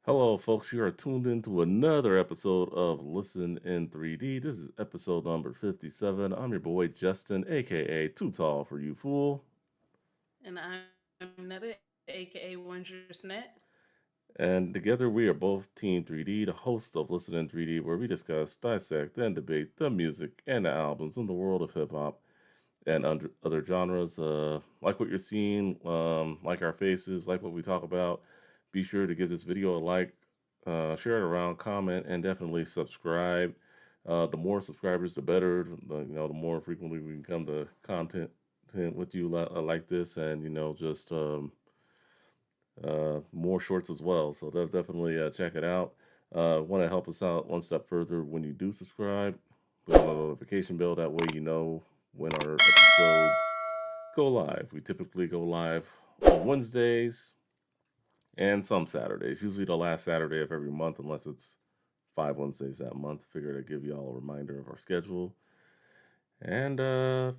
Hello, folks. You are tuned into another episode of Listen in 3D. This is episode number 57. I'm your boy, Justin, aka Too Tall for You Fool. And I'm Netta, aka Wondrous Net. And together we are both Team 3D, the host of Listen in 3D, where we discuss, dissect, and debate the music and the albums in the world of hip hop and other genres. Like what you're seeing, like our faces, like what we talk about. Be sure to give this video a like, share it around, comment, and definitely subscribe. The more subscribers, the better. The more frequently we can come to content with you like this, and just more shorts as well. So definitely check it out. Want to help us out one step further when you do subscribe? Put on a notification bell. That way you know when our episodes go live. We typically go live on Wednesdays and some Saturdays. Usually the last Saturday of every month, unless it's 5 Wednesdays that month. Figure to give you all a reminder of our schedule. And I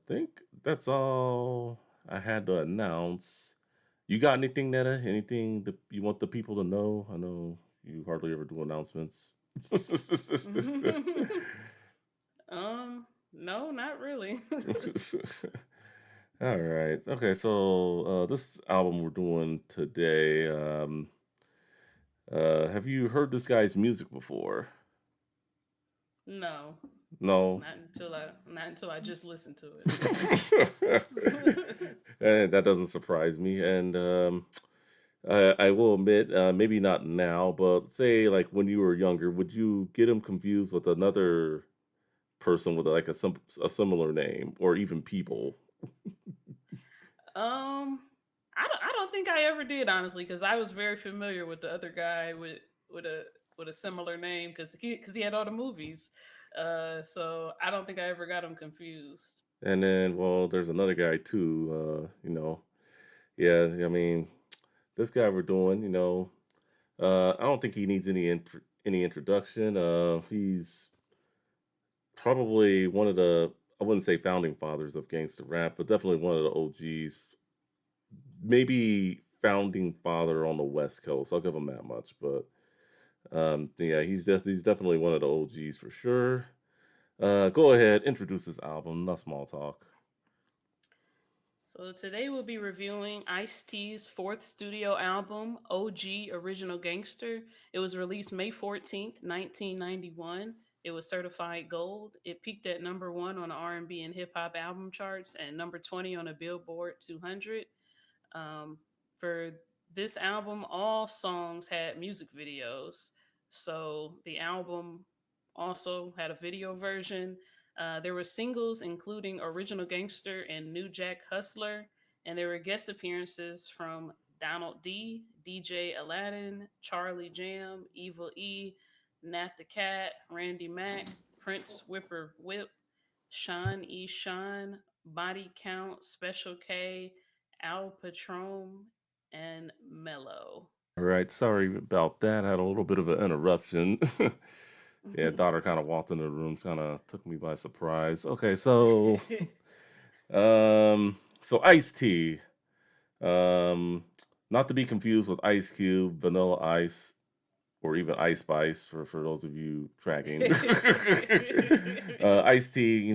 think that's all I had to announce. You got anything, Netta? Anything that you want the people to know? I know you hardly ever do announcements. No, not really. All right. Okay. So this album we're doing today. Have you heard this guy's music before? No, No. not until I just listened to it. And that doesn't surprise me. And I will admit, maybe not now, but say like when you were younger, would you get him confused with another person with like a similar name or even people? um, I don't think I ever did honestly, because I was very familiar with the other guy with a with a similar name because he had all the movies. So I don't think I ever got him confused. And then, well, there's another guy too. Yeah, I mean, this guy we're doing, I don't think he needs any introduction. He's probably one of the, I wouldn't say founding fathers of gangster rap, but definitely one of the OGs. Maybe founding father on the West Coast. I'll give him that much. But yeah, he's definitely one of the OGs for sure. Go ahead, introduce this album. Not small talk. So today we'll be reviewing Ice-T's fourth studio album, OG Original Gangster. It was released May 14th, 1991. It was certified gold. It peaked at number 1 on the R&B and hip hop album charts and number 20 on the Billboard 200. Um, for this album, all songs had music videos. So the album also had a video version. There were singles including Original Gangster and New Jack Hustler, and there were guest appearances from Donald D, DJ Aladdin, Charlie Jam, Evil E, Nat the Cat, Randy Mack, Prince Whipper Whip, Sean E. Sean, Body Count, Special K, Al Patron, and Mello. All right, sorry about that. I had a little bit of an interruption. Yeah, daughter kind of walked into the room, kind of took me by surprise. Okay, so Ice T, um, not to be confused with Ice Cube, Vanilla Ice, or even Ice Spice for those of you tracking. Ice T,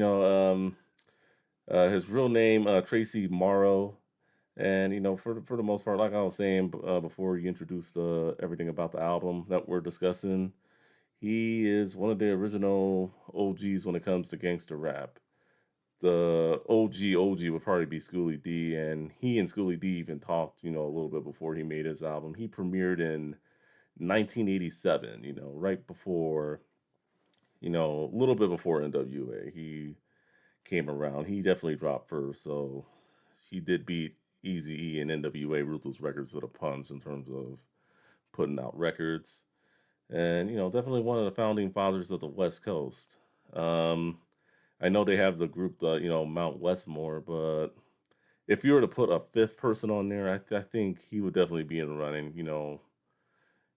his real name Tracy Morrow, and for the most part, like I was saying before you introduced everything about the album that we're discussing, he is one of the original OGs when it comes to gangster rap. The OG would probably be Schoolie D, and he and Schoolie D even talked, a little bit before he made his album. He premiered in 1987, right before, a little bit before NWA. He came around. He definitely dropped first, so he did beat Easy E and NWA Ruthless Records to the punch in terms of putting out records. And definitely one of the founding fathers of the West Coast. Um, I know they have the group, Mount Westmore, but if you were to put a fifth person on there, I think he would definitely be in the running.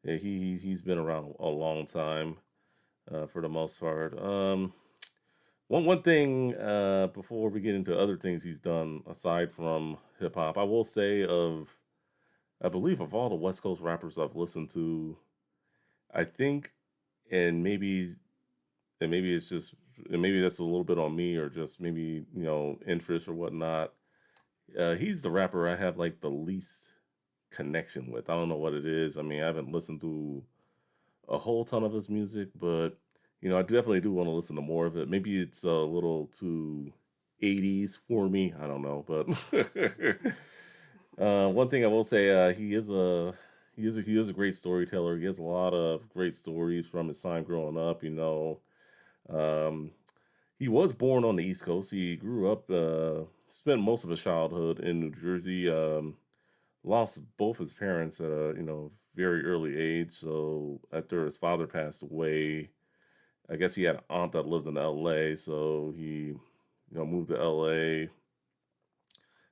Yeah, he's been around a long time for the most part. One thing before we get into other things he's done aside from hip hop, I will say of I believe of all the West Coast rappers I've listened to, I think, and maybe it's just, and maybe that's a little bit on me, or just maybe interest or whatnot. He's the rapper I have like the least connection with. I don't know what it is. I mean, I haven't listened to a whole ton of his music, but I definitely do want to listen to more of it. Maybe it's a little too 80s for me. I don't know, but one thing I will say, he is a great storyteller. He has a lot of great stories from his time growing up. Um, he was born on the East Coast. He grew up, spent most of his childhood in New Jersey. Lost both his parents at a very early age. So after his father passed away, I guess he had an aunt that lived in L.A. So he moved to L.A.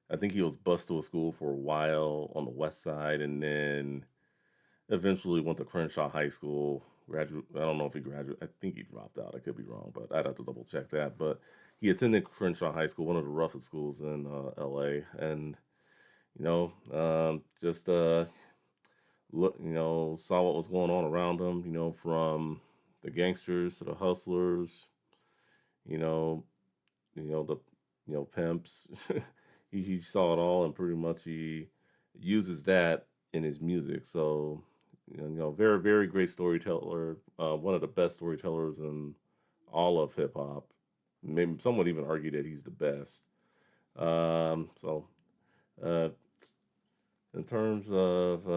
I think he was bused to a school for a while on the west side, and then eventually went to Crenshaw High School. I don't know if he graduated. I think he dropped out. I could be wrong, but I'd have to double check that. But he attended Crenshaw High School, one of the roughest schools in L.A. And just look, saw what was going on around him. From the gangsters to the hustlers. You know, the pimps. He saw it all, and pretty much he uses that in his music. So very very great storyteller. One of the best storytellers in all of hip hop. Maybe some would even argue that he's the best. So uh, in terms of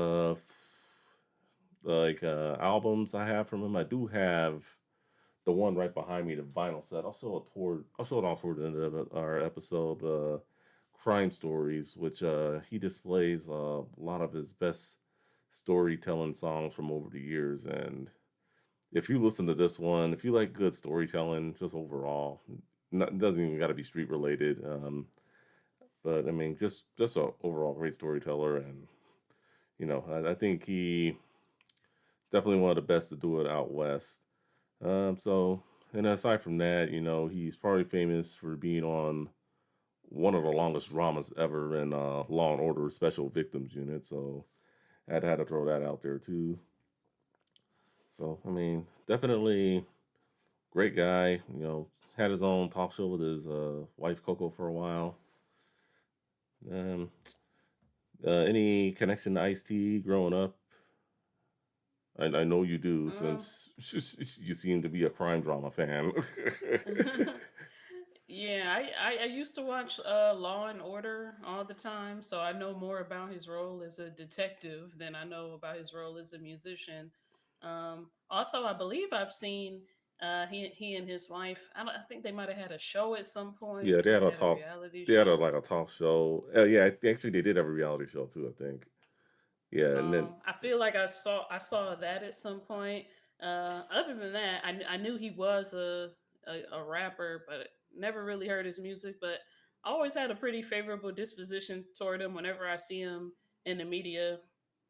albums I have from him, I do have the one right behind me, the vinyl set. I'll show it off toward the end of our episode. Crime Stories, which he displays a lot of his best storytelling songs from over the years. And if you listen to this one, if you like good storytelling, just overall, it doesn't even got to be street related. But I mean, just a overall great storyteller, and I think he definitely one of the best to do it out west. So, and aside from that, he's probably famous for being on one of the longest dramas ever in Law and Order Special Victims Unit. So, I'd had to throw that out there too. So, I mean, definitely great guy. Had his own talk show with his wife Coco for a while. Um, any connection to Ice T growing up? I know you do, Um, since you seem to be a crime drama fan. yeah, I used to watch Law and Order all the time, so I know more about his role as a detective than I know about his role as a musician. Also, I believe I've seen he and his wife. I think they might have had a show at some point, Yeah, they or had they a had a talk. reality They had a show. like a talk show. Yeah, actually they did have a reality show too. I think. Yeah, and then I feel like I saw that at some point. Other than that, I knew he was a rapper, but never really heard his music. But I always had a pretty favorable disposition toward him. Whenever I see him in the media,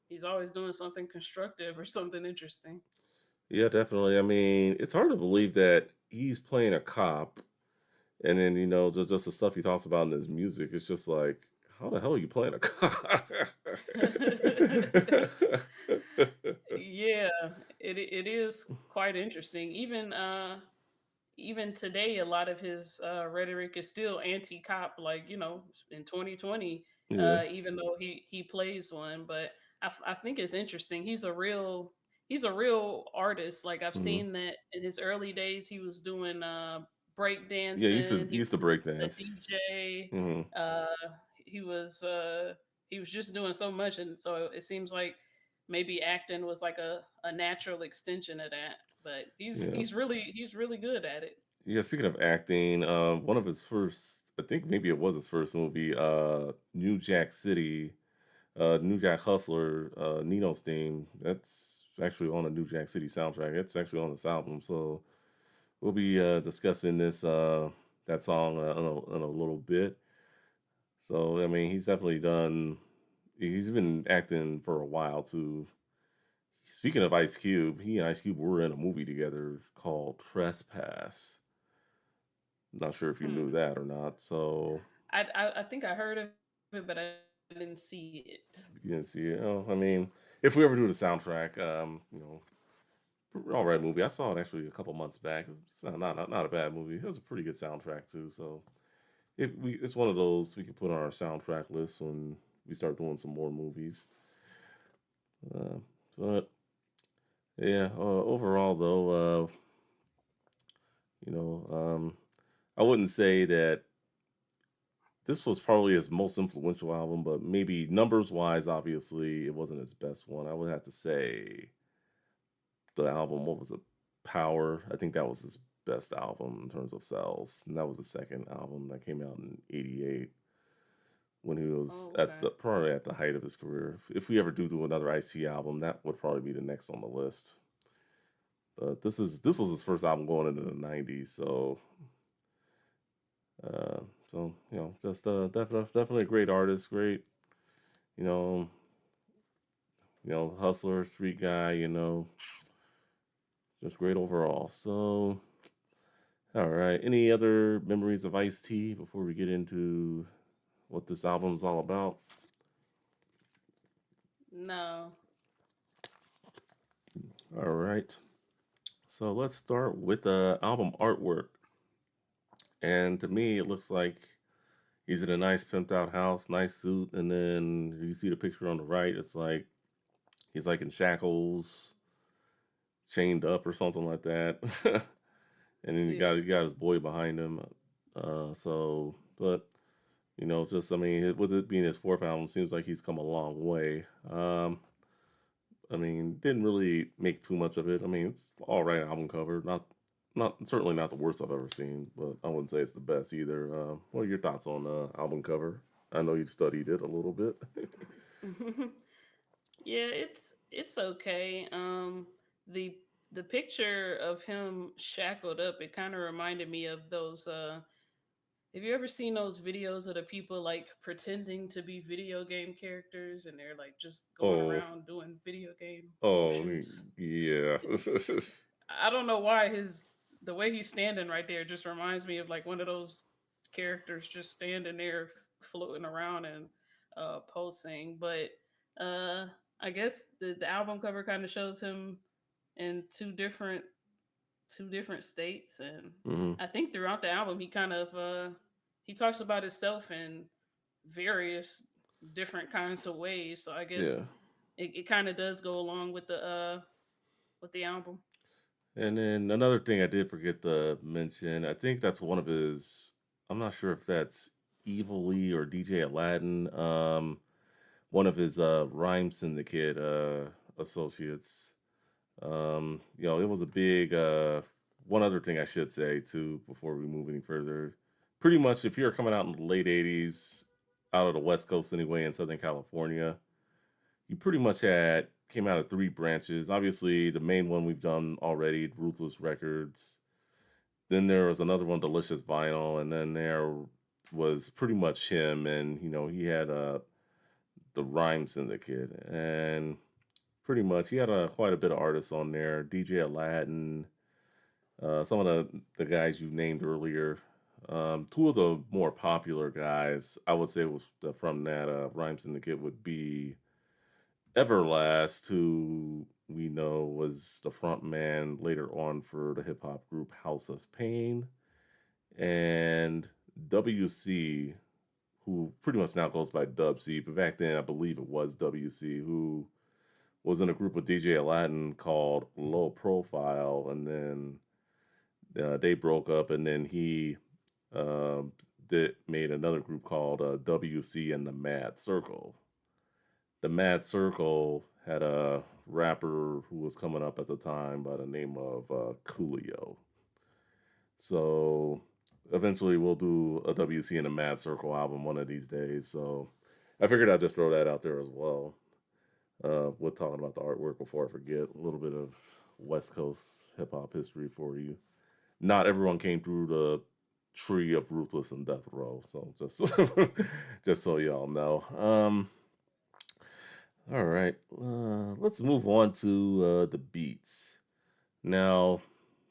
he's always doing something constructive or something interesting. yeah, definitely. I mean, it's hard to believe that he's playing a cop, and then just the stuff he talks about in his music. It's just like, how the hell are you playing a cop? Yeah, it is quite interesting. Even today, a lot of his rhetoric is still anti-cop. Like in 2020, Yeah. even though he plays one, but I think it's interesting. He's a real artist. Like I've Hmm. seen that in his early days, he was doing break Yeah, dancing. he He used to was break a dance. DJ. Hmm. Uh, he was uh, he was just doing so much, and so it seems like maybe acting was like a natural extension of that. But he's Yeah. he's really he's really good at it. Yeah, speaking of acting, one of his first, I think maybe it was his first movie, New Jack City, New Jack Hustler, Nino's theme. That's actually on the New Jack City soundtrack. It's actually on this album. So we'll be discussing that song in a little bit. So I mean, he's definitely done. He's been acting for a while too. Speaking of Ice Cube, he and Ice Cube were in a movie together called Trespass. Not sure if you knew Hmm. that or not. So I think I heard of it, but I I didn't see it. You didn't see it. Oh, I mean, if we ever do the soundtrack, all right movie. I saw it actually a couple months back. It's not a bad movie. It was a pretty good soundtrack too. So it's one of those we can put on our soundtrack list when we start doing some more movies. Uh, but yeah, overall though, you know, I wouldn't say that this was probably his most influential album, but maybe numbers wise, obviously, it wasn't his best one. I would have to say the album, what was it? Power. I think that was his best album in terms of sales. And that was the second album that came out in '88 when he was Oh, at okay. the probably at the height of his career. If we ever do another IC album, that would probably be the next on the list. But this was his first album going into the '90s, so just definitely a great artist, great you know hustler, street guy, just great overall. So, all right, any other memories of Ice T before we get into what this album's all about? No. All right, so let's start with the album artwork. And to me, it looks like he's in a nice pimped out house, nice suit, and then you see the picture on the right. It's like he's like in shackles, chained up or something like that. And then Yeah. you got his boy behind him. But just I mean, with it being his fourth album, seems like he's come a long way. I mean, didn't really make too much of it. I mean, it's all right album cover, not certainly not the worst I've ever seen, but I wouldn't say it's the best either. What are your thoughts on album cover? I know you studied it a little bit. Yeah, it's okay. The the picture of him shackled up, it kind of reminded me of those have you ever seen those videos of the people like pretending to be video game characters and they're like just going Oh, around doing video game oh, motions? yeah. I don't know why his the way he's standing right there just reminds me of like one of those characters just standing there floating around and pulsing. But uh, I guess the album cover kind of shows him in two different states, and Hmm. I think throughout the album he kind of he talks about himself in various different kinds of ways. So I guess Yeah. it kind of does go along with the album. And then another thing I did forget to mention, I think that's one of his. I'm not sure if that's Evilly or DJ Aladdin. One of his Rhyme Syndicate associates. It was a big. One other thing I should say too before we move any further. Pretty much, if you're coming out in the late '80s, out of the West Coast anyway, in Southern California, you pretty much had came out of three branches. Obviously, the main one we've done already, Ruthless Records. Then there was another one, Delicious Vinyl, and then there was pretty much him, and he had the Rhyme Syndicate, and pretty much he had quite a bit of artists on there. DJ Aladdin, some of the guys you named earlier. Two of the more popular guys, I would say, was from that Rhyme Syndicate would be Everlast, who we know was the front man later on for the hip hop group House of Pain, and WC, who pretty much now goes by Dub C, but back then I believe it was WC, who was in a group with DJ Aladdin called Low Profile, and then they broke up, and then he um made another group called WC and the Mad Circle. The Mad Circle had a rapper who was coming up at the time by the name of Coolio. So eventually we'll do a WC and a Mad Circle album one of these days. So I figured I'd just throw that out there as well. With talking about the artwork before I forget, a little bit of West Coast hip hop history for you. Not everyone came through the tree of Ruthless and Death Row. So just just so y'all know. All right, let's move on to the beats. Now,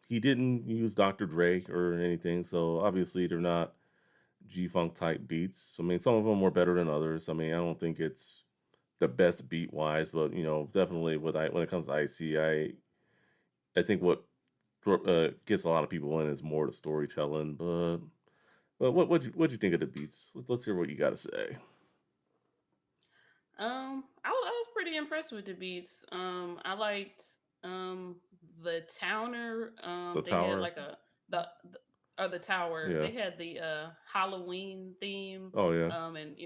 he didn't use Dr. Dre or anything, so obviously they're not G funk type beats. I mean, some of them were better than others. I mean, I don't think it's the best beat wise, but definitely when it comes to IC, I think what gets a lot of people in is more the storytelling. But what you think of the beats? Let's hear what you got to say. I was pretty impressed with the beats. I liked the Towner. The They had Tower. like the or the Tower. Yeah. They had the Halloween theme. Oh yeah. And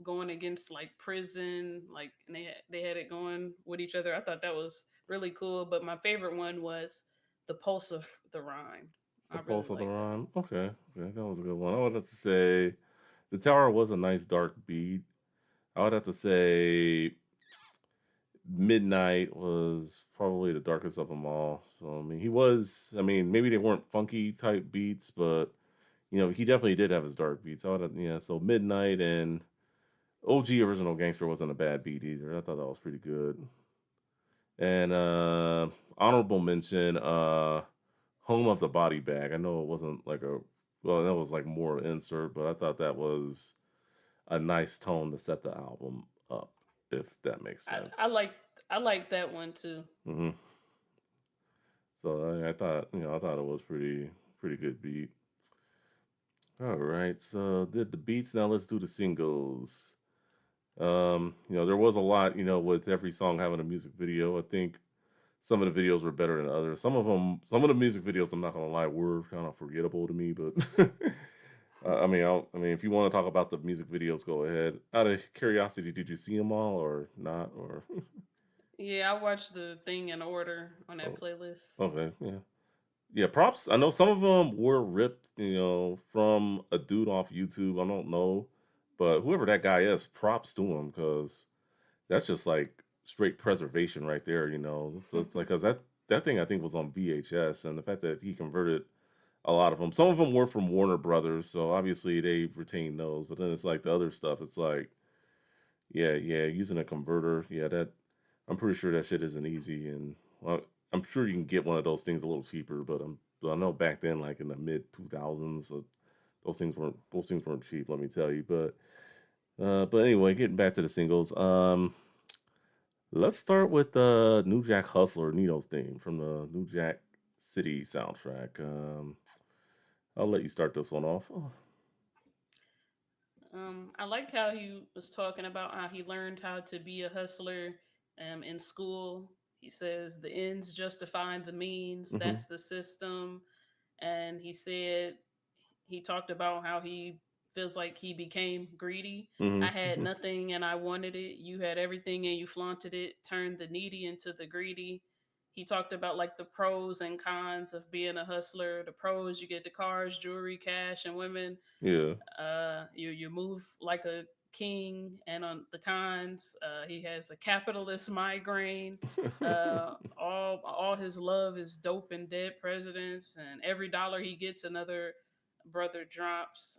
going against like prison, like and they had it going with each other. I thought that was really cool. But my favorite one was the Pulse of the Rhyme. The I really Pulse of the like that. Rhyme. Okay. Okay, that was a good one. I would have to say the Tower was a nice dark beat. I would have to say Midnight was probably the darkest of them all. So I mean, he was. I mean, maybe they weren't funky type beats, but he definitely did have his dark beats. I would have, yeah. So Midnight and OG Original Gangster wasn't a bad beat either. I thought that was pretty good. And honorable mention, Home of the Body Bag. I know it wasn't like a well, that was like more insert, but I thought that was a nice tone to set the album up, if that makes I sense. like I like that one too. hmm So I thought, I thought it was pretty good beat. All right, so did the beats. Now let's do the singles. There was a lot, with every song having a music video. I think some of the videos were better than others. Some of the music videos, I'm not gonna lie, were kind of forgettable to me. But I mean, if you want to talk about the music videos, go ahead. Out of curiosity, did you see them all or not? Or Yeah, I watched the thing in order on that oh, playlist. okay, yeah. Yeah, props. I know some of them were ripped, from a dude off YouTube. I don't know, but whoever that guy is, props to him because that's just like straight preservation right there. So it's like because that thing I think was on VHS, and the fact that he converted a lot of them. Some of them were from Warner Brothers, so obviously they retained those. But then it's like the other stuff. It's like yeah, using a converter. Yeah, that I'm pretty sure that shit isn't easy, and well, I'm sure you can get one of those things a little cheaper. But I know back then, like in the mid 2000s, those things weren't cheap. Let me tell you. But anyway, getting back to the singles. Let's start with the New Jack Hustler Nino's theme from the New Jack City soundtrack. I'll let you start this one off. Oh, I like how he was talking about how he learned how to be a hustler in school. He says the ends justifying the means. mm-hmm, That's the system. And he said he talked about how he feels like he became greedy. I mm-hmm, had mm-hmm. nothing and I wanted it. You had everything and you flaunted it. Turned the needy into the greedy. He talked about like the pros and cons of being a hustler. The pros, you get the cars, jewelry, cash, and women. Yeah. You move like a king, and on the cons, he has a capitalist migraine. All his love is dope and dead presidents, and every dollar he gets, another brother drops.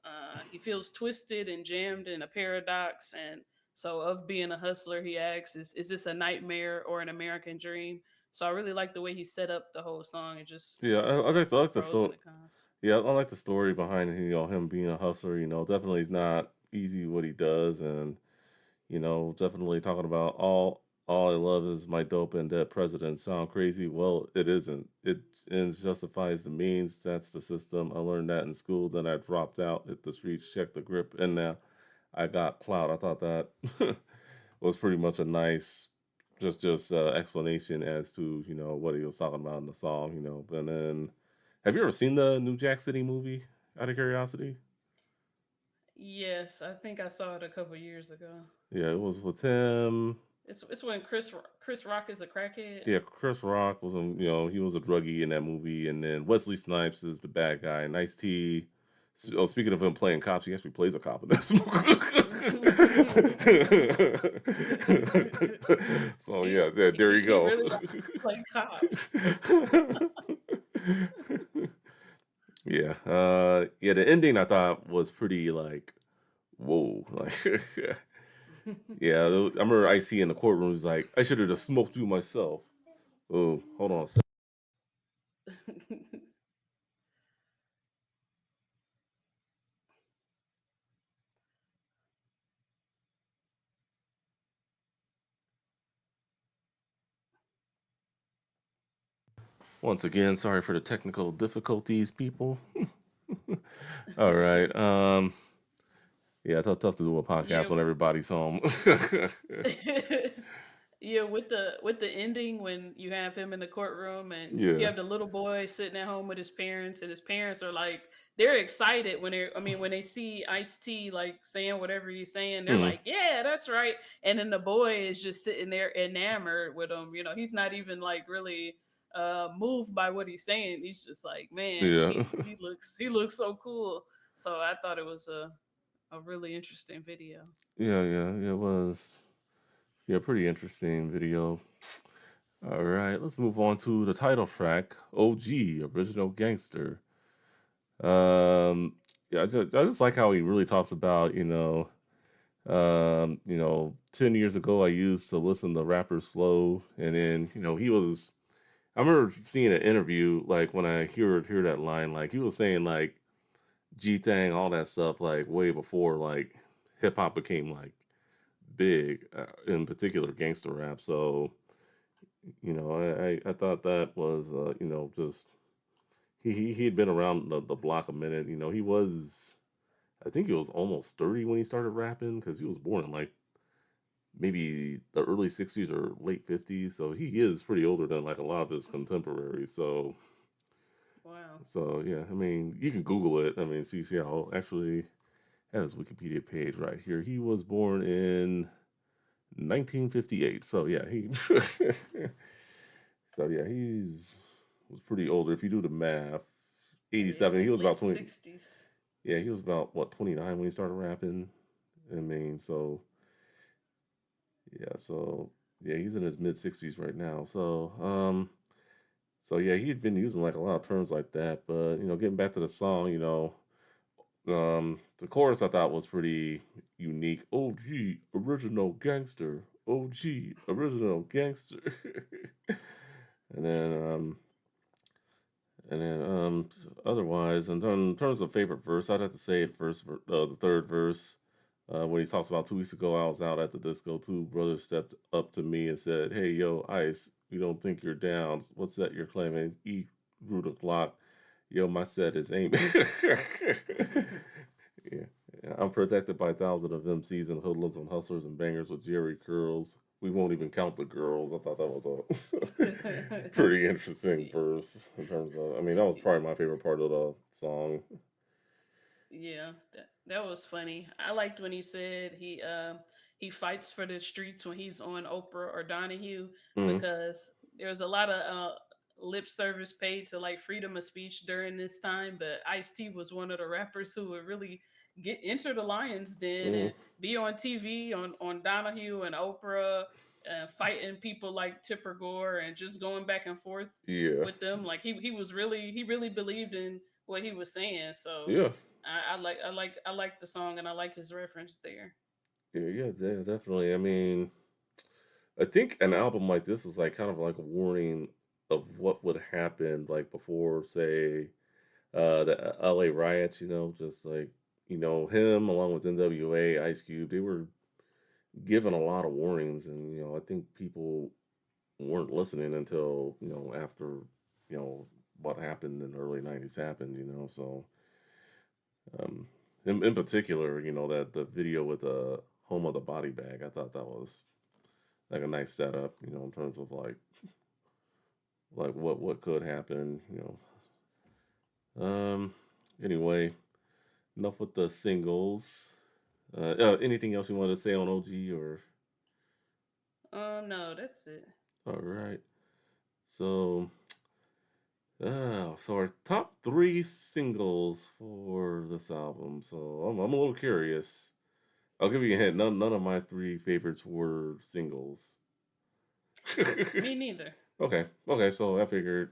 He feels twisted and jammed in a paradox, and so of being a hustler, he asks, "Is this a nightmare or an American dream?" So I really like the way he set up the whole song and just Yeah, I the like the pros and so the cons. yeah, I like the story behind him being a hustler. Definitely it's not easy what he does, and definitely talking about all I love is my dope and dead president. Sound crazy? Well, it isn't. It ends justifies the means. That's the system. I learned that in school. Then I dropped out, hit the streets, checked the grip, and now I got clout. I thought that was pretty much a nice, just explanation as to what he was talking about in the song. And then, have you ever seen the New Jack City movie? Out of curiosity. Yes, I think I saw it a couple years ago. Yeah, it was with him. It's when Chris Rock is a crackhead. Yeah, Chris Rock was, he was a druggie in that movie, and then Wesley Snipes is the bad guy. And Ice T. Oh, speaking of him playing cops, he actually plays a cop in this. So yeah, there you He go. really likes to play cops. Yeah, yeah. The ending I thought was pretty like, whoa, like, yeah. I remember Ice T in the courtroom was like, I should have just smoked you myself. Oh, hold on a second. Once again, sorry for the technical difficulties, people. All right. Yeah, tough to do a podcast Yeah. when everybody's home. Yeah, with the ending when you have him in the courtroom and you Yeah. have the little boy sitting at home with his parents and his parents are like they're excited when when they see Ice T like saying whatever he's saying, they're Mm, like, "Yeah, that's right." And then the boy is just sitting there enamored with him. You know, he's not even like really moved by what he's saying. He's just like, "Man, yeah. he looks so cool." So I thought it was a really interesting video. Yeah. It was yeah, pretty interesting video. All right, let's move on to the title track, OG, Original Gangster. Um, yeah, I just like how he really talks about, 10 years ago I used to listen to rappers flow, and then, he was I remember seeing an interview like when I hear that line, like he was saying like G Thang, all that stuff, like way before like hip hop became like big, in particular gangster rap. So I thought that was just he had been around the block a minute. He was I think he was almost 30 when he started rapping because he was born in like maybe the early 60s or late 50s. So he is pretty older than like a lot of his contemporaries. Wow. So yeah, I mean, you can Google it. I mean, see how actually have his Wikipedia page right here. He was born in 1958. So yeah, he. So yeah, he's was pretty older. If you do the math, Yeah, 87. He like was about late 20. 60s. Yeah, he was about what 29 when he started rapping. I mean, so yeah, he's in his mid 60s right now. So yeah, he had been using like a lot of terms like that. But getting back to the song, the chorus I thought was pretty unique. OG original gangster. OG original gangster. and then and then otherwise, in terms of favorite verse, I'd have to say the third verse. When he talks about 2 weeks ago, I was out at the disco. Two brothers stepped up to me and said, "Hey, yo, Ice, we don't think you're down. What's that you're claiming?" E grew the clock. Yo, my set is aiming. Yeah. Yeah, I'm protected by thousands of MCs and hoodlums and hustlers and bangers with Jerry curls. We won't even count the girls. I thought that was a pretty interesting verse in terms of. I mean, that was probably my favorite part of the song. Yeah, that was funny. I liked when he said he fights for the streets when he's on Oprah or Donahue Mm, because there's a lot of lip service paid to like freedom of speech during this time, but Ice T was one of the rappers who would really get enter the Lions Den mm, and be on TV on Donahue and Oprah, fighting people like Tipper Gore and just going back and forth yeah, with them. Like he really believed in what he was saying. So yeah, I like the song and I like his reference there. yeah, definitely. I mean, I think an album like this is like kind of like a warning of what would happen like before, say, the LA riots. Just like him along with NWA, Ice Cube, they were given a lot of warnings, and I think people weren't listening until after what happened in the early '90s happened. Um, in particular, that the video with the home of the body bag, I thought that was like a nice setup. In terms of like what could happen. Um. Anyway, enough with the singles. Anything else you wanted to say on OG or? No, that's it. All right. So so our top three singles for this album. So I'm a little curious. I'll give you a hint. None of my three favorites were singles. Me neither. Okay. So I figured.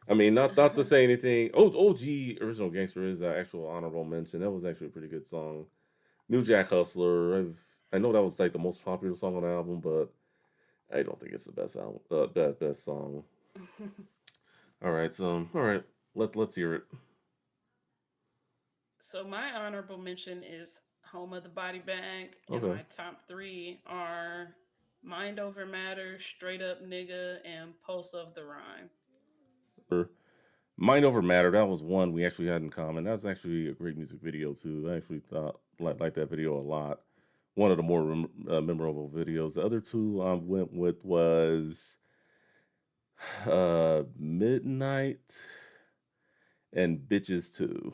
I mean, not to say anything. Oh, OG Original Gangster is an actual honorable mention. That was actually a pretty good song. New Jack Hustler. I know that was like the most popular song on the album, but I don't think it's the best album. Best song. All right. So all right. Let's hear it. So my honorable mention is Home of the Body Bag, and Okay. my top three are Mind Over Matter, Straight Up Nigga, and Pulse of the Rhyme. or Mind Over Matter. That was one we actually had in common. That was actually a great music video too. I actually thought liked that video a lot. One of the more memorable videos. The other two I went with was Midnight and Bitches Too.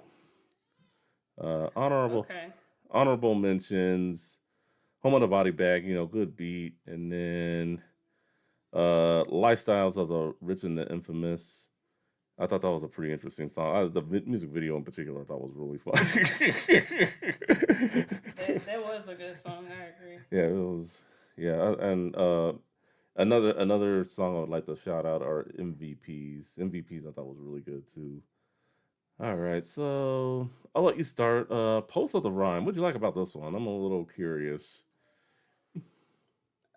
Uh, honorable Okay. honorable mentions. Home on the Body Bag, good beat, and then Lifestyles of the Rich and the Infamous. I thought that was a pretty interesting song. The music video in particular, I thought was really fun. That was a good song. I agree. Yeah, it was. Yeah, and another song I would like to shout out are MVPs. MVPs I thought was really good too. All right, so I'll let you start. Pulse of the Rhyme. What'd you like about this one? I'm a little curious.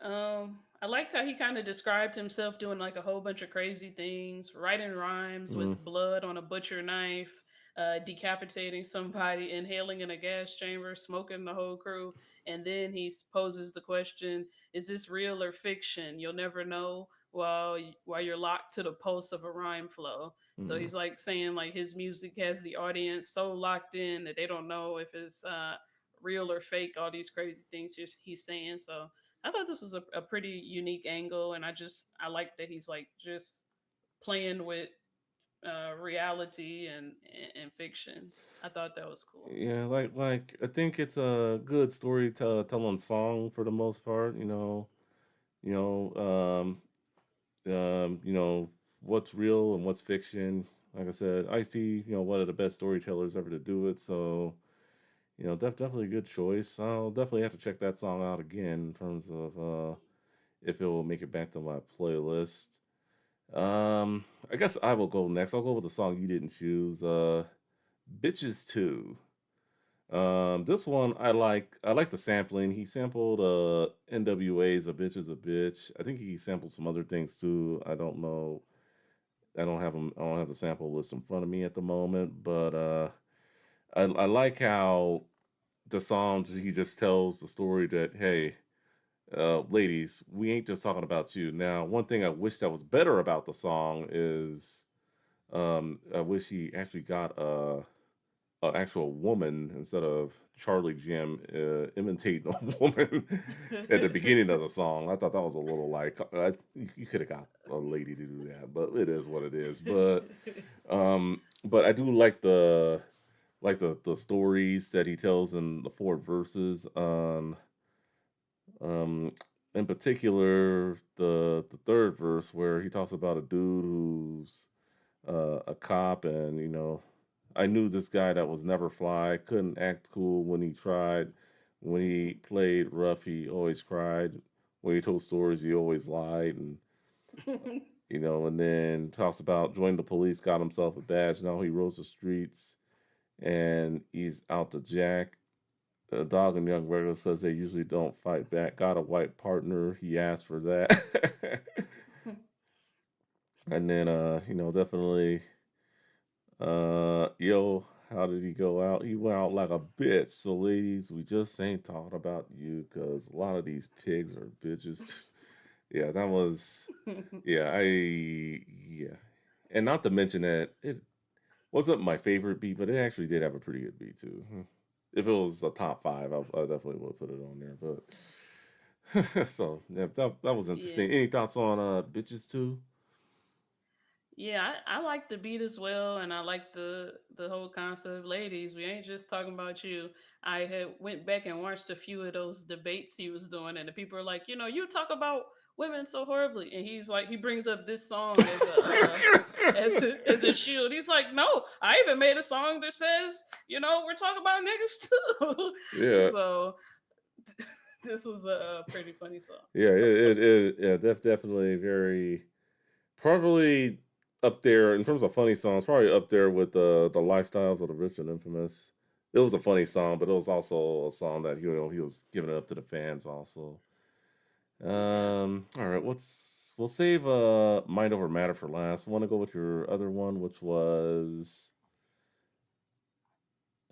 I liked how he kind of described himself doing like a whole bunch of crazy things, writing rhymes Mm, with blood on a butcher knife, decapitating somebody, inhaling in a gas chamber, smoking the whole crew, and then he poses the question: Is this real or fiction? You'll never know while you're locked to the pulse of a rhyme flow. So mm. he's like saying like his music has the audience so locked in that they don't know if it's real or fake. All these crazy things he's saying. So I thought this was a pretty unique angle, and I like that he's like just playing with reality and fiction. I thought that was cool. Yeah, like I think it's a good storytelling song for the most part. You know, you know what's real and what's fiction. Like I said, Ice T, one of the best storytellers ever to do it. So, definitely a good choice. I'll definitely have to check that song out again in terms of if it will make it back to my playlist. I guess I will go next. I'll go with the song you didn't choose. Bitches Too. This one I like. I like the sampling. He sampled NWA's "A Bitch Is a Bitch." I think he sampled some other things too. I don't know. I don't have them. I don't have the sample list in front of me at the moment. But I like how the song he just tells the story that, hey, ladies, we ain't just talking about you. Now, one thing I wish that was better about the song is I wish he actually got a actual woman instead of Charlie Jim imitating a woman at the beginning of the song. I thought that was a little like you could have got a lady to do that, but it is what it is. But I do like the stories that he tells in the four verses on um in particular the third verse where he talks about a dude who's a cop, and I knew this guy that was never fly, couldn't act cool when he tried. When he played rough, he always cried. When he told stories, he always lied, and then talks about joining the police, got himself a badge. Now he roams the streets, and he's out to jack. A dog and young regular says they usually don't fight back. Got a white partner. He asked for that. And then, definitely yo, how did he go out? He went out like a bitch. So, ladies, we just ain't talking about you because a lot of these pigs are bitches. Yeah, that was, yeah, yeah. And not to mention that it wasn't my favorite beat, but it actually did have a pretty good beat too. If it was a top five, I definitely would have put it on there. But so yeah, that was Yeah. interesting. Any thoughts on bitches too? Yeah, I like the beat as well, and I like the whole concept. Ladies, we ain't just talking about you. I had went back and watched a few of those debates he was doing, and the people are like, you talk about women so horribly, and he's like, he brings up this song as a as a shield. He's like, no, I even made a song that says, we're talking about niggas too. Yeah, So this was a pretty funny song. yeah, yeah, definitely very probably up there in terms of funny songs. Probably up there with the lifestyles of the rich and infamous. It was a funny song, but it was also a song that he was giving it up to the fans also. Yeah. All right, we'll save Mind Over Matter for last. Want to go with your other one, which was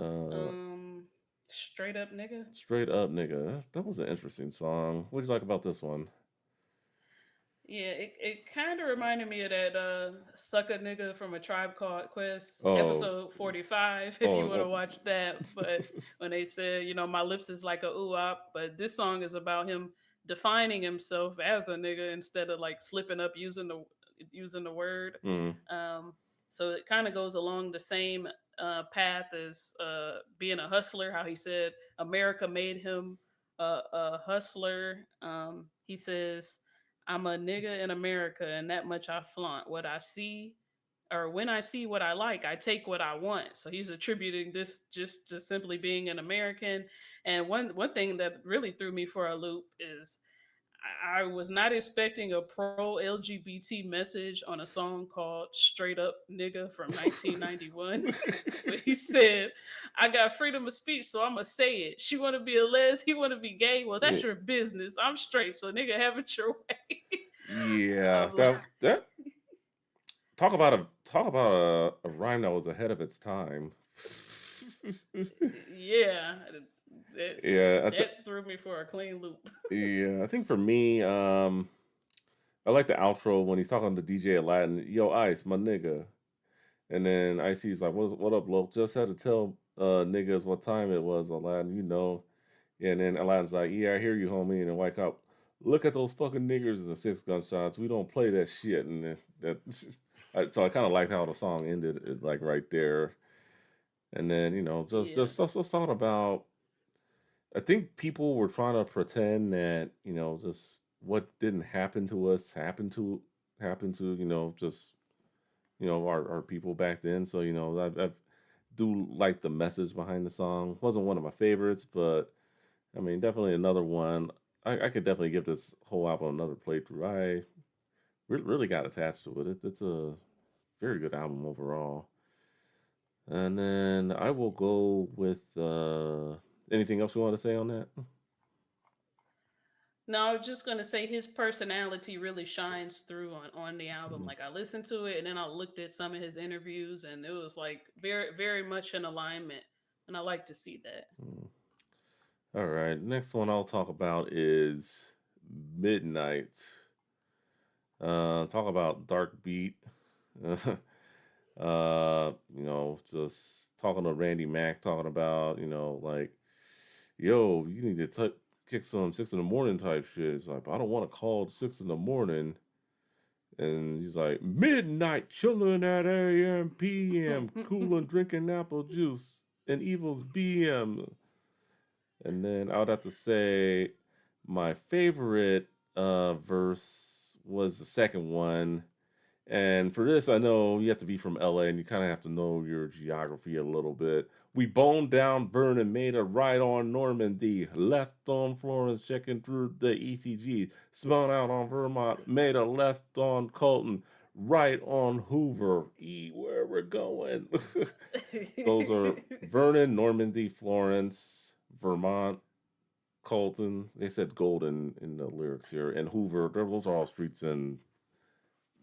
uh Um, Straight up nigga. Straight Up Nigga. That was an interesting song. What did you like about this one? Yeah, it kind of reminded me of that sucker nigga from a Tribe Called Quest Oh, episode 45 if you oh, want to watch that. But when they said, my lips is like a ooh op, but this song is about him defining himself as a nigga instead of like slipping up using the word. mm, Um, so it kind of goes along the same path as being a hustler. How he said America made him a hustler. He says I'm a nigga in America, and that much I flaunt. What I see, or when I see what I like, I take what I want. So he's attributing this just to simply being an American. And one thing that really threw me for a loop is I was not expecting a pro LGBT message on a song called Straight Up Nigga from 1991, where he said, I got freedom of speech, so I'm going to say it. She want to be a les, he want to be gay. Well, yeah, that's your business. I'm straight, so nigga, have it your way. yeah. I'm like, That talk about a rhyme that was ahead of its time. yeah, that, Yeah, that threw me for a clean loop. yeah. I think for me, I like the outro when he's talking to DJ Aladdin. Yo, Ice, my nigga. And then Icy's like, what up, Lo? Just had to tell niggas what time it was, Aladdin, you know. And then Aladdin's like, yeah, I hear you, homie. And then White Cop, look at those fucking niggers and 6 gunshots. We don't play that shit. And then so I kind of liked how the song ended, like right there. And then just Yeah. let's talk about. I think people were trying to pretend that just what didn't happen to us happened to just our people back then. So I do like the message behind the song. Wasn't one of my favorites, but I mean definitely another one. I could definitely give this whole album another playthrough. I really got attached to it. It's a very good album overall. And then I will go with anything else you want to say on that? No, I was just gonna say his personality really shines through on the album. Mm, Like I listened to it and then I looked at some of his interviews and it was like very very much in alignment, and I like to see that. mm. All right, next one I'll talk about is Midnight. Talk about dark beat. Just talking to Randy Mack, talking about, like, yo, you need to kick some 6 in the morning type shit. It's like, I don't want to call at 6 in the morning. And he's like, midnight, chilling at AM, PM, cooling, drinking apple juice, and Evil's BM. And then I would have to say my favorite verse was the second one. And for this, I know you have to be from LA and you kind of have to know your geography a little bit. We boned down Vernon, made a right on Normandy, left on Florence, checking through the ETG, spun out on Vermont, made a left on Colton, right on Hoover. Where we're going. Those are Vernon, Normandy, Florence, Vermont, Colton. They said Golden in the lyrics here, and Hoover. Those are all streets in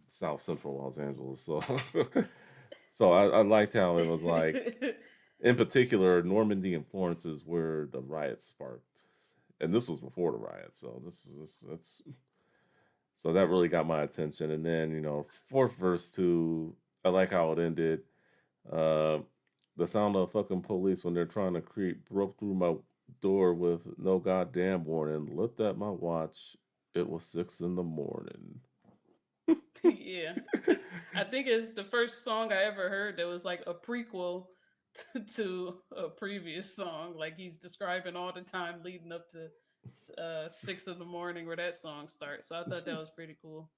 South Central Los Angeles. So, so I liked how it was like, in particular, Normandy and Florence is where the riots sparked, and this was before the riots. So that's so that really got my attention. And then fourth verse too, I like how it ended. Uh, the sound of fucking police when they're trying to creep broke through my door with no goddamn warning. Looked at my watch. It was 6 in the morning. Yeah. I think it's the first song I ever heard that was like a prequel to a previous song. Like he's describing all the time leading up to 6 in the morning where that song starts. So I thought that was pretty cool.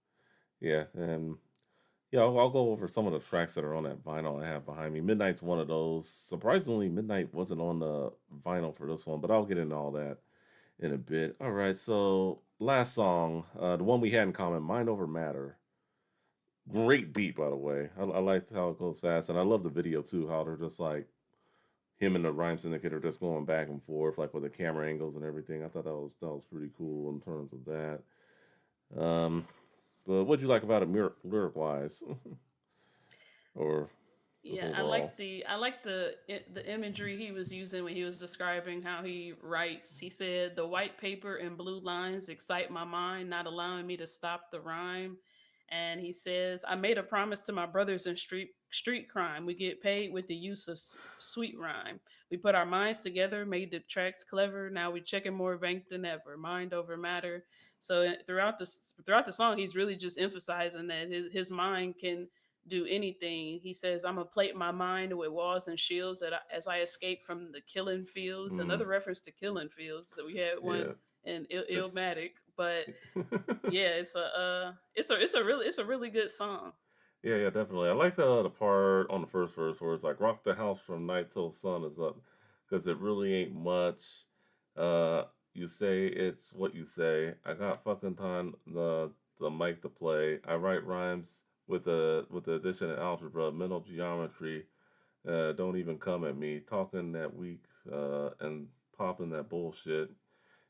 Yeah, and yeah, I'll go over some of the tracks that are on that vinyl I have behind me. Midnight's one of those. Surprisingly, Midnight wasn't on the vinyl for this one, but I'll get into all that in a bit. All right, so last song, the one we had in common, Mind Over Matter. Great beat, by the way. I liked how it goes fast, and I love the video too. How they're just like him and the Rhyme Syndicate are just going back and forth, like with the camera angles and everything. I thought that was pretty cool in terms of that. Um, but what'd you like about it lyric wise, or just Yeah, overall. I like the imagery he was using when he was describing how he writes. He said, "The white paper and blue lines excite my mind, not allowing me to stop the rhyme." And he says, "I made a promise to my brothers in street crime. We get paid with the use of sweet rhyme. We put our minds together, made the tracks clever. Now we checking more bank than ever. Mind over matter." So throughout the song, he's really just emphasizing that his mind can do anything. He says, "I'm gonna plate my mind with walls and shields as I escape from the killing fields." Mm, Another reference to killing fields. So we had one yeah, in it's Illmatic, but yeah, it's a really good song. yeah, yeah, definitely. I like the part on the first verse where it's like rock the house from night till sun is up, because it really ain't much. Uh, you say it's what you say. I got fucking time the mic to play. I write rhymes with the addition and algebra, mental geometry. Don't even come at me talking that weak and popping that bullshit.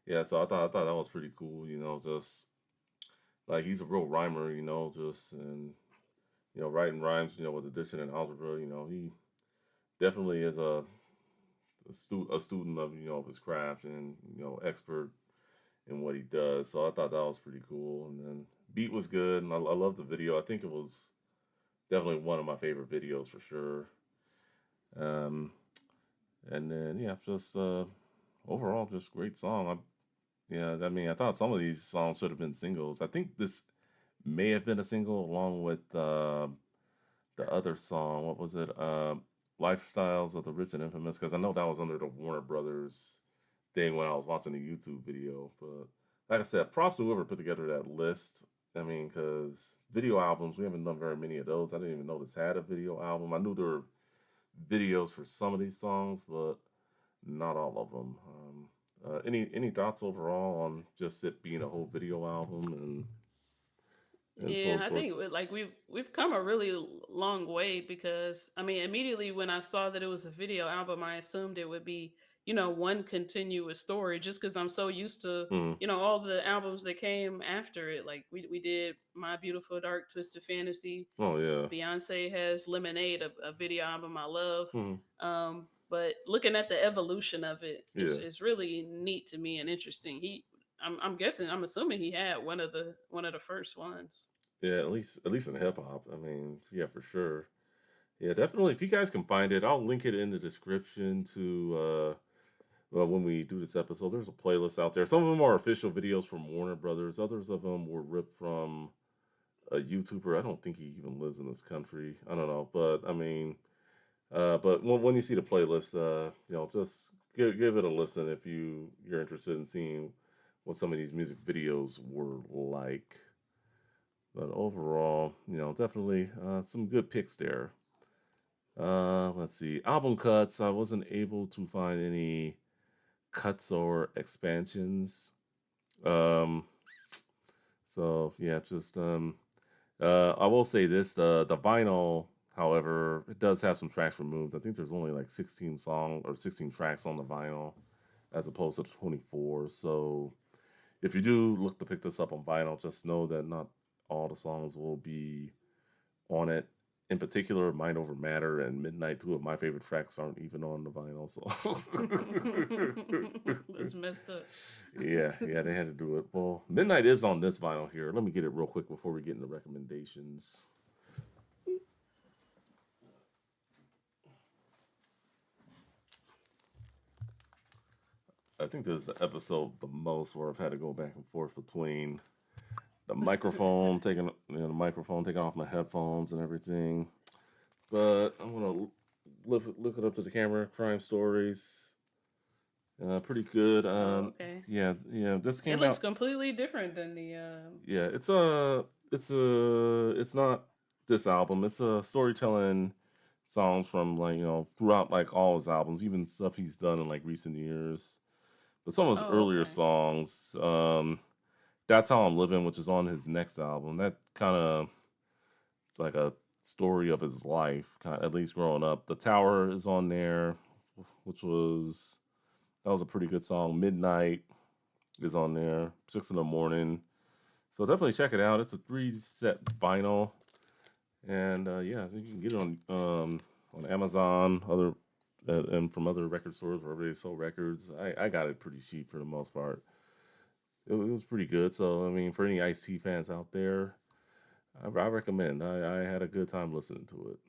Yeah, so I thought that was pretty cool. You know, just like he's a real rhymer. You know, just and writing rhymes, with addition and algebra, he definitely is a student of of his craft and expert in what he does. So I thought that was pretty cool. And then beat was good, and I love the video. I think it was definitely one of my favorite videos for sure. Um, and then yeah, just overall, just great song. Yeah, I mean, I thought some of these songs should have been singles. I think this may have been a single along with the other song. What was it? Lifestyles of the Rich and Infamous. Because I know that was under the Warner Brothers thing when I was watching the YouTube video. But like I said, props to whoever put together that list. I mean, because video albums, we haven't done very many of those. I didn't even know this had a video album. I knew there were videos for some of these songs, but not all of them. Any thoughts overall on just it being a whole video album and Yeah, I sort think like we've come a really long way because I mean immediately when I saw that it was a video album, I assumed it would be one continuous story just because I'm so used to mm, all the albums that came after it. Like we did My Beautiful Dark Twisted Fantasy. oh yeah. Beyonce has Lemonade, a video album I love. Mm, But looking at the evolution of it, yeah. it's really neat to me and interesting. I'm guessing, I'm assuming he had one of the first ones. Yeah, at least in hip hop. I mean, yeah, for sure. Yeah, definitely. If you guys can find it, I'll link it in the description to well, when we do this episode. There's a playlist out there. Some of them are official videos from Warner Brothers. Others of them were ripped from a YouTuber. I don't think he even lives in this country. I don't know, but I mean, but when you see the playlist, just give it a listen if you're interested in seeing what some of these music videos were like. But overall, definitely some good picks there. Let's see. Album cuts. I wasn't able to find any cuts or expansions. Um, so yeah, just I will say this: the vinyl, however, it does have some tracks removed. I think there's only like 16 songs or 16 tracks on the vinyl, as opposed to 24. So if you do look to pick this up on vinyl, just know that not all the songs will be on it. In particular, Mind Over Matter and Midnight, two of my favorite tracks, aren't even on the vinyl. So, That's messed up. yeah, yeah, they had to do it. Well, Midnight is on this vinyl here. Let me get it real quick before we get into recommendations. I think this is the episode the most where I've had to go back and forth between the microphone taking off my headphones and everything. But I'm gonna look it up to the camera. Crime stories, pretty good. Oh, okay. Yeah, yeah. This It came looks out. completely different than the Yeah, it's not this album. It's a storytelling songs from like throughout like all his albums, even stuff he's done in like recent years. But some of his Oh, earlier okay. songs, that's how I'm living, which is on his next album. That kind of it's like a story of his life, kind of, at least growing up. The Tower is on there, which was that was a pretty good song. Midnight is on there. 6 in the morning. So definitely check it out. It's a 3 set vinyl, and yeah, you can get it on Amazon, other and from other record stores wherever they sell records. I got it pretty cheap for the most part. It was pretty good. So I mean, for any Ice T fans out there, I recommend. I had a good time listening to it.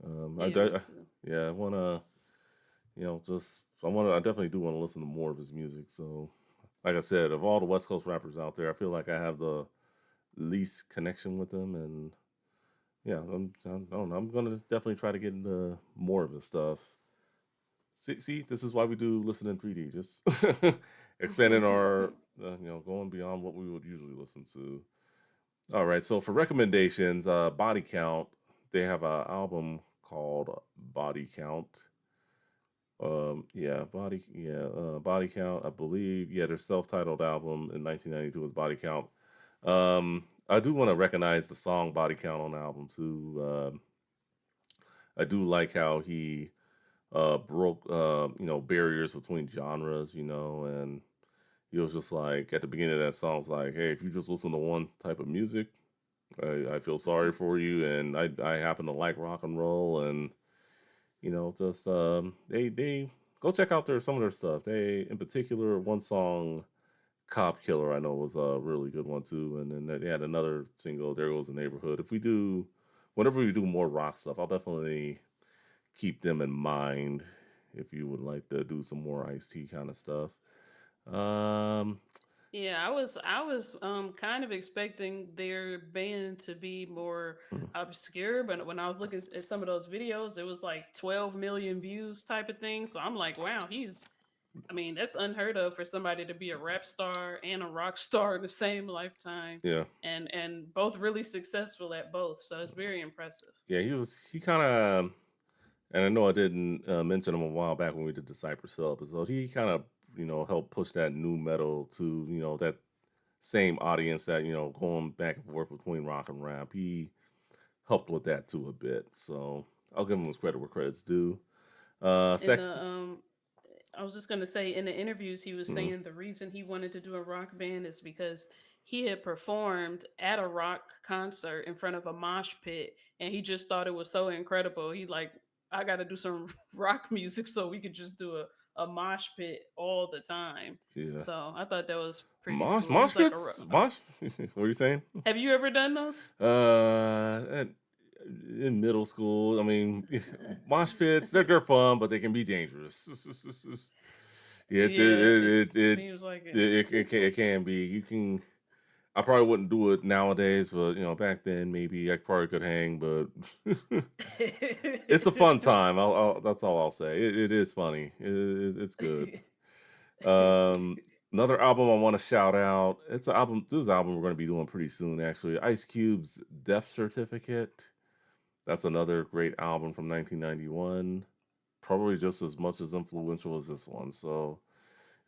Yeah, me too. Yeah, I wanna just I definitely do want to listen to more of his music. So like I said, of all the West Coast rappers out there, I feel like I have the least connection with them, and yeah, I don't know. I'm gonna definitely try to get into more of his stuff. See, this is why we do listen in 3D, just expanding our, going beyond what we would usually listen to. All right, so for recommendations, Body Count, they have an album called Body Count. Body Count, I believe. Yeah, their self-titled album in 1992 was Body Count. I do want to recognize the song Body Count on the album too. I do like how he broke barriers between genres, and he was just like at the beginning of that song was like, hey, if you just listen to one type of music, I feel sorry for you, and I happen to like rock and roll, and just they go check out some of their stuff. They in particular one song, Cop Killer, I know was a really good one too, and then they had another single, There Goes the Neighborhood. Whenever we do more rock stuff, I'll definitely keep them in mind if you would like to do some more Ice T kind of stuff. Um, Yeah, I was kind of expecting their band to be more mm, obscure, but when I was looking at some of those videos, it was like 12 million views type of thing. So I'm like, wow, I mean, that's unheard of for somebody to be a rap star and a rock star in the same lifetime, yeah, and both really successful at both. So it's very impressive. yeah, he kind of, and I know I didn't mention him a while back when we did the Cypress Hill episode. He kind of, helped push that new metal to, that same audience that, going back and forth between rock and rap. He helped with that too a bit. So I'll give him his credit where credit's due. In Sec. the I was just gonna say in the interviews he was Mhm. saying the reason he wanted to do a rock band is because he had performed at a rock concert in front of a mosh pit and he just thought it was so incredible. He like, I gotta do some rock music so we could just do a mosh pit all the time. Yeah. So I thought that was pretty Mosh cool. mosh He's like pits? Mosh? What are you saying? have you ever done those? At, in middle school, I mean, mosh pits, they're fun, but they can be dangerous. Yeah, Yeah, it seems like it can be. I probably wouldn't do it nowadays, but back then maybe I probably could hang, but it's a fun it. time. That's all I'll say. It is funny. It's good. Um, Another album I want to shout out. It's an album. This is an album we're going to be doing pretty soon, actually. Ice Cube's Death Certificate. That's another great album from 1991. Probably just as much as influential as this one. So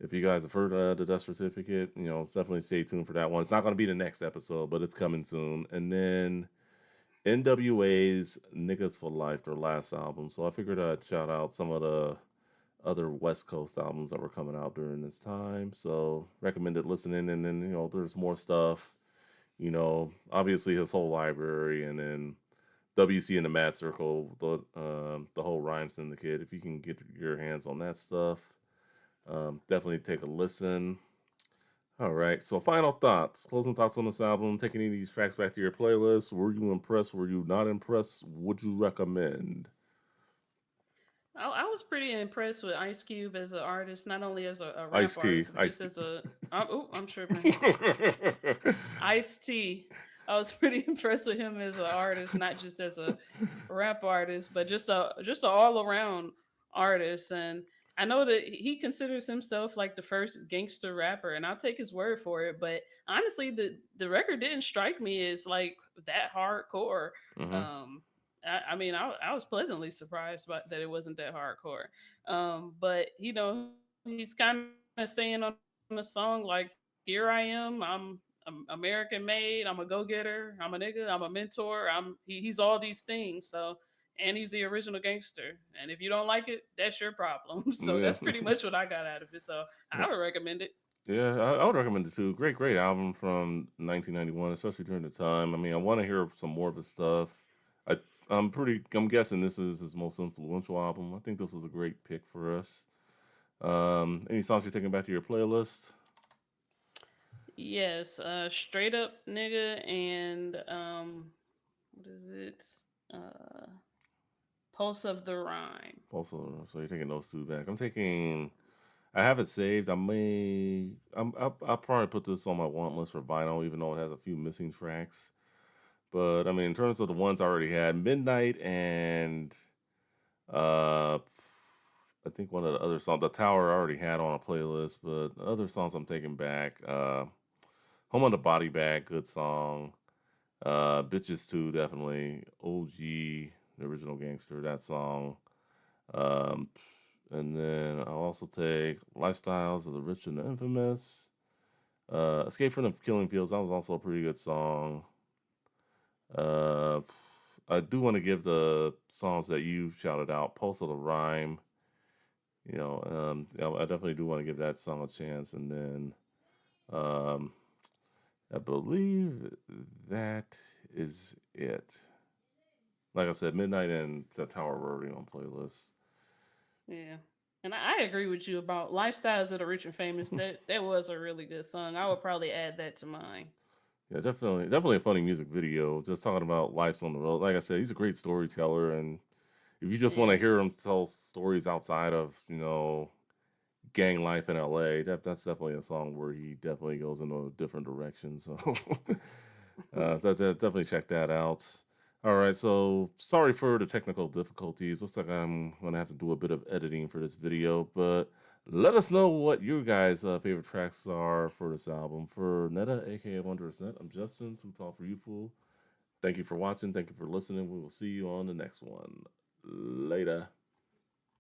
if you guys have heard the Death Certificate, definitely stay tuned for that one. It's not going to be the next episode, but it's coming soon. And then NWA's Niggas for Life, their last album. So I figured I'd shout out some of the other West Coast albums that were coming out during this time. So recommended listening, and then there's more stuff. Obviously his whole library, and then WC and the Mad Circle, the whole Rhymes and the Kid. If you can get your hands on that stuff, definitely take a listen. All right. So final thoughts, closing thoughts on this album. Taking any of these tracks back to your playlist. Were you impressed? Were you not impressed? Would you recommend? I was pretty impressed with Ice Cube as an artist, not only as a Ice rap tea. artist, but Ice just tea. as a. I'm tripping. Ice T. I was pretty impressed with him as an artist, not just as a rap artist, but just a all around artist. And I know that he considers himself like the first gangster rapper, and I'll take his word for it. But honestly, the record didn't strike me as like that hardcore. Hmm. Um, I mean, I was pleasantly surprised by that it wasn't that hardcore. But he's kind of saying on the song like, "Here I am, I'm American made. I'm a go getter. I'm a nigga. I'm a mentor. He's all these things. So, and he's the original gangster. And if you don't like it, that's your problem. So that's pretty much Yeah. what I got out of it. So I would recommend it. Yeah, I would recommend it too. Great album from 1991, especially during the time. I mean, I want to hear some more of his stuff. I I'm guessing this is his most influential album. I think this was a great pick for us. Any songs you're taking back to your playlist? Yes, straight up nigga and what is it? Uh Pulse of the Rhyme. Also, so you're taking those two back. I have it saved. I'll probably put this on my want list for vinyl, even though it has a few missing tracks. But I mean, in terms of the ones I already had, Midnight and uh, I think one of the other songs, The Tower, I already had on a playlist. But the other songs I'm taking back, Home on the Body Bag, good song. Bitches too, definitely. OG, the original Gangster, that song. Um, and then I'll also take Lifestyles of the Rich and the Infamous. Escape from the Killing Fields, that was also a pretty good song. Uh, I do want to give the songs that you shouted out, Pulse of the Rhyme. Yeah, I definitely do want to give that song a chance. And then um, I believe that is it. Like I said, Midnight and The Tower were already on playlist. Yeah. And I agree with you about Lifestyles of the Rich and Famous. That was a really good song. I would probably add that to mine. Yeah, definitely a funny music video. Just talking about lives on the road. Like I said, he's a great storyteller, and if you just want to Yeah. hear him tell stories outside of gang life in LA, that's definitely a song where he definitely goes in a different direction. So definitely check that out. All right, so sorry for the technical difficulties. Looks like I'm gonna have to do a bit of editing for this video, but let us know what your guys' favorite tracks are for this album. For Netta, aka Wondrous Net, I'm Justin. Too Tall for You Fool. Thank you for watching. Thank you for listening. We will see you on the next one. Later.